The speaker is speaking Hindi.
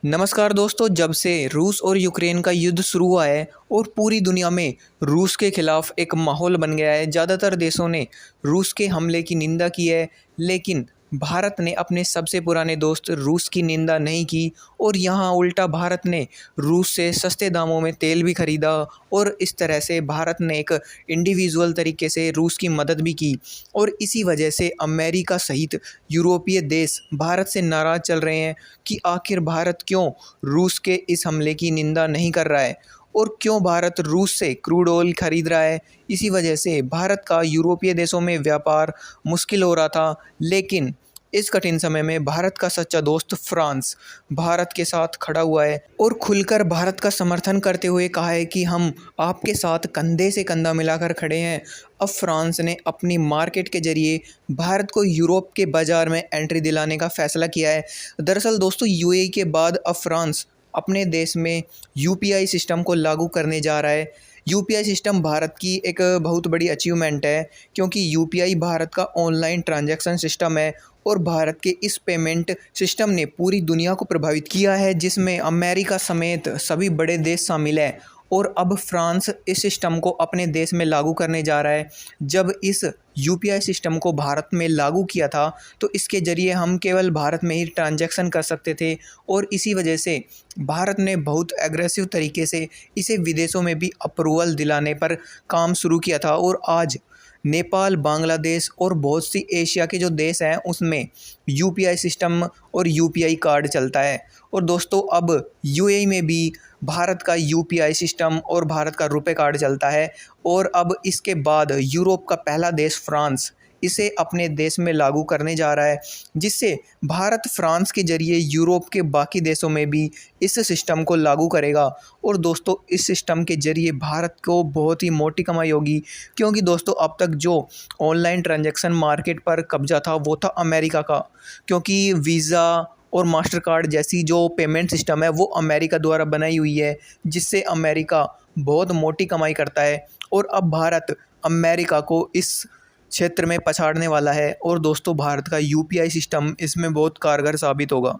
नमस्कार दोस्तों। जब से रूस और यूक्रेन का युद्ध शुरू हुआ है और पूरी दुनिया में रूस के खिलाफ एक माहौल बन गया है, ज़्यादातर देशों ने रूस के हमले की निंदा की है, लेकिन भारत ने अपने सबसे पुराने दोस्त रूस की निंदा नहीं की। और यहाँ उल्टा भारत ने रूस से सस्ते दामों में तेल भी खरीदा और इस तरह से भारत ने एक इंडिविजुअल तरीके से रूस की मदद भी की। और इसी वजह से अमेरिका सहित यूरोपीय देश भारत से नाराज़ चल रहे हैं कि आखिर भारत क्यों रूस के इस हमले की निंदा नहीं कर रहा है और क्यों भारत रूस से क्रूड ऑयल खरीद रहा है। इसी वजह से भारत का यूरोपीय देशों में व्यापार मुश्किल हो रहा था, लेकिन इस कठिन समय में भारत का सच्चा दोस्त फ्रांस भारत के साथ खड़ा हुआ है और खुलकर भारत का समर्थन करते हुए कहा है कि हम आपके साथ कंधे से कंधा मिलाकर खड़े हैं। अब फ्रांस ने अपनी मार्केट के जरिए भारत को यूरोप के बाज़ार में एंट्री दिलाने का फैसला किया है। दरअसल दोस्तों, यूएई के बाद अब फ्रांस अपने देश में यूपीआई सिस्टम को लागू करने जा रहा है। यूपीआई सिस्टम भारत की एक बहुत बड़ी अचीवमेंट है, क्योंकि यूपीआई भारत का ऑनलाइन ट्रांजैक्शन सिस्टम है और भारत के इस पेमेंट सिस्टम ने पूरी दुनिया को प्रभावित किया है, जिसमें अमेरिका समेत सभी बड़े देश शामिल हैं। और अब फ्रांस इस सिस्टम को अपने देश में लागू करने जा रहा है। जब इस यूपीआई सिस्टम को भारत में लागू किया था तो इसके ज़रिए हम केवल भारत में ही ट्रांजैक्शन कर सकते थे, और इसी वजह से भारत ने बहुत एग्रेसिव तरीके से इसे विदेशों में भी अप्रूवल दिलाने पर काम शुरू किया था। और आज नेपाल, बांग्लादेश और बहुत सी एशिया के जो देश हैं उसमें यूपीआई सिस्टम और यूपीआई कार्ड चलता है। और दोस्तों, अब यूएई में भी भारत का यूपीआई सिस्टम और भारत का रुपए कार्ड चलता है। और अब इसके बाद यूरोप का पहला देश फ्रांस इसे अपने देश में लागू करने जा रहा है, जिससे भारत फ्रांस के ज़रिए यूरोप के बाकी देशों में भी इस सिस्टम को लागू करेगा। और दोस्तों, इस सिस्टम के ज़रिए भारत को बहुत ही मोटी कमाई होगी, क्योंकि दोस्तों अब तक जो ऑनलाइन ट्रांजैक्शन मार्केट पर कब्जा था वो था अमेरिका का, क्योंकि वीज़ा और मास्टर कार्ड जैसी जो पेमेंट सिस्टम है वो अमेरिका द्वारा बनाई हुई है, जिससे अमेरिका बहुत मोटी कमाई करता है। और अब भारत अमेरिका को इस क्षेत्र में पछाड़ने वाला है, और दोस्तों भारत का यूपीआई सिस्टम इसमें बहुत कारगर साबित होगा।